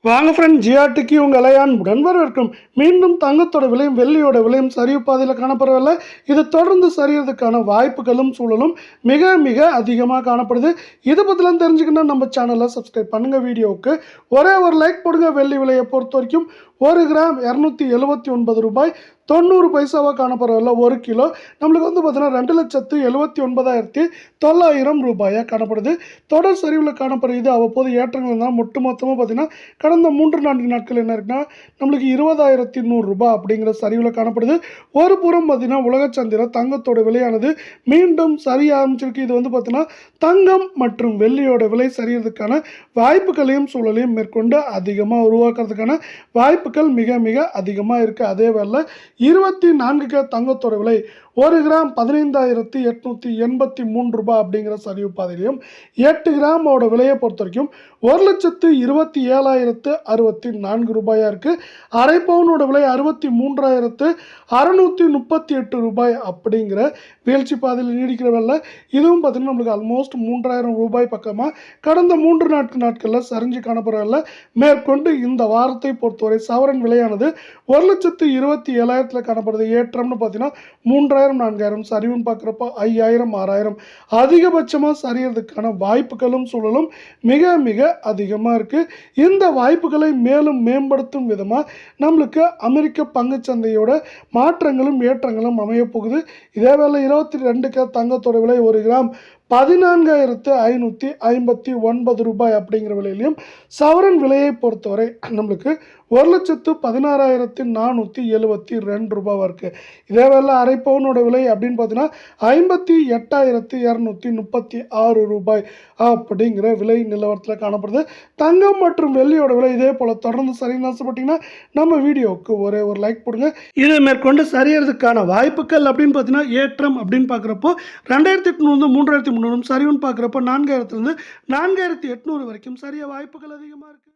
வாங்க ஃப்ரெண்ட், ஜிஆர்டிக்கு உங்கள் அலையான்புடன் வரவேற்கும். மீண்டும் தங்கத்தோட விலையும் வெள்ளியோட விலையும் சரிவு பாதையில் காணப்படவில்லை. இது தொடர்ந்து சரியறதுக்கான வாய்ப்புகளும் சூழலும் மிக மிக அதிகமாக காணப்படுது. இது பற்றிலாம் தெரிஞ்சுக்கணும் நம்ம சேனலை சப்ஸ்கிரைப் பண்ணுங்கள். வீடியோவுக்கு ஒரே ஒரு லைக் போடுங்க. வெள்ளி விலையை பொறுத்த வரைக்கும் 1 கிராம் 279 ரூபாய் 90 பைசாவாக காணப்படவில்லை. 1 கிலோ நம்மளுக்கு பார்த்தீங்கன்னா 2,79,900 ரூபாயாக காணப்படுது. தொடர் சரிவில் காணப்படுகிறது. அவ்வப்போது ஏற்றங்கள் தான். மொத்தமாக பார்த்தீங்கன்னா கடந்த 3-4 நாட்கள் என்ன இருக்குன்னா நம்மளுக்கு 20,100 ரூபாய் அப்படிங்கிற சரிவில் காணப்படுது. ஒரு புறம் பார்த்தீங்கன்னா உலக சந்தையில் தங்கத்தோட விலையானது மீண்டும் சரிய ஆரம்பிச்சிருக்கு. இது பார்த்தீங்கன்னா தங்கம் மற்றும் வெள்ளியோட விலை சரியறதுக்கான வாய்ப்புகளையும் சூழலையும் மேற்கொண்டு அதிகமாக உருவாக்குறதுக்கான வாய்ப்புகள் மிக மிக அதிகமாக இருக்குது. அதே வேளை 24K தங்கத்தோட விலை 1 கிராம் 15,883 ரூபாய் அப்படிங்கிற சரிவு பாதையிலையும் 8 கிராமோட விலையை பொறுத்த வரைக்கும் 1,27,064 ரூபாயா இருக்குது. அரை பவுனோட விலை 63,638 ரூபாய் அப்படிங்கிற வீழ்ச்சி பாதையில் நீடிக்கிற வேலை. இதுவும் பார்த்தீங்கன்னா நம்மளுக்கு ஆல்மோஸ்ட் 3,000 ரூபாய் பக்கமாக கடந்த 3 நாட்களில் சரிஞ்சு காணப்படவில்லை. மேற்கொண்டு இந்த வாரத்தை பொறுத்தவரை சவரன் விலையானது 1,27,000 காணப்படுது. ஏற்றம்னு பார்த்தீங்கன்னா 3,000 4,000, சரிவுன்னு பார்க்குறப்போ 5,000 6,000 அதிகபட்சமாக சரியறதுக்கான வாய்ப்புகளும் சூழலும் மிக மிக அதிகமாக இருக்குது. இந்த வாய்ப்புகளை மேலும் மேம்படுத்தும் விதமாக நம்மளுக்கு அமெரிக்க பங்குச்சந்தையோட மாற்றங்களும் ஏற்றங்களும் அமையப்போகுது. இதே வேளை 22K தங்கத்தோட விலை 1 கிராம் 14,559 ரூபாய் அப்படிங்கிற விலையிலையும் சவரன் விலையை பொறுத்தவரை நம்மளுக்கு 1,16,472 ரூபாய் இருக்குது. இதே வேலை அரை பவுனோட விலை அப்படின்னு பார்த்தீங்கன்னா 58,236 ரூபாய் அப்படிங்கிற விலை நிலவரத்தில் காணப்படுது. தங்கம் மற்றும் வெள்ளியோட விலை இதே போல் தொடர்ந்து சரின்னு ஆசைப்பட்டீங்கன்னா நம்ம வீடியோவுக்கு ஒரே ஒரு லைக் போடுங்க. இதை மேற்கொண்டு சரியறதுக்கான வாய்ப்புகள் அப்படின்னு பார்த்தீங்கன்னா ஏற்றம் அப்படின்னு பார்க்குறப்போ 2,800 3,300, சரிவுன்னு பார்க்குறப்போ 4,000 4,800 வரைக்கும் சரிய வாய்ப்புகள் அதிகமாக இருக்குது.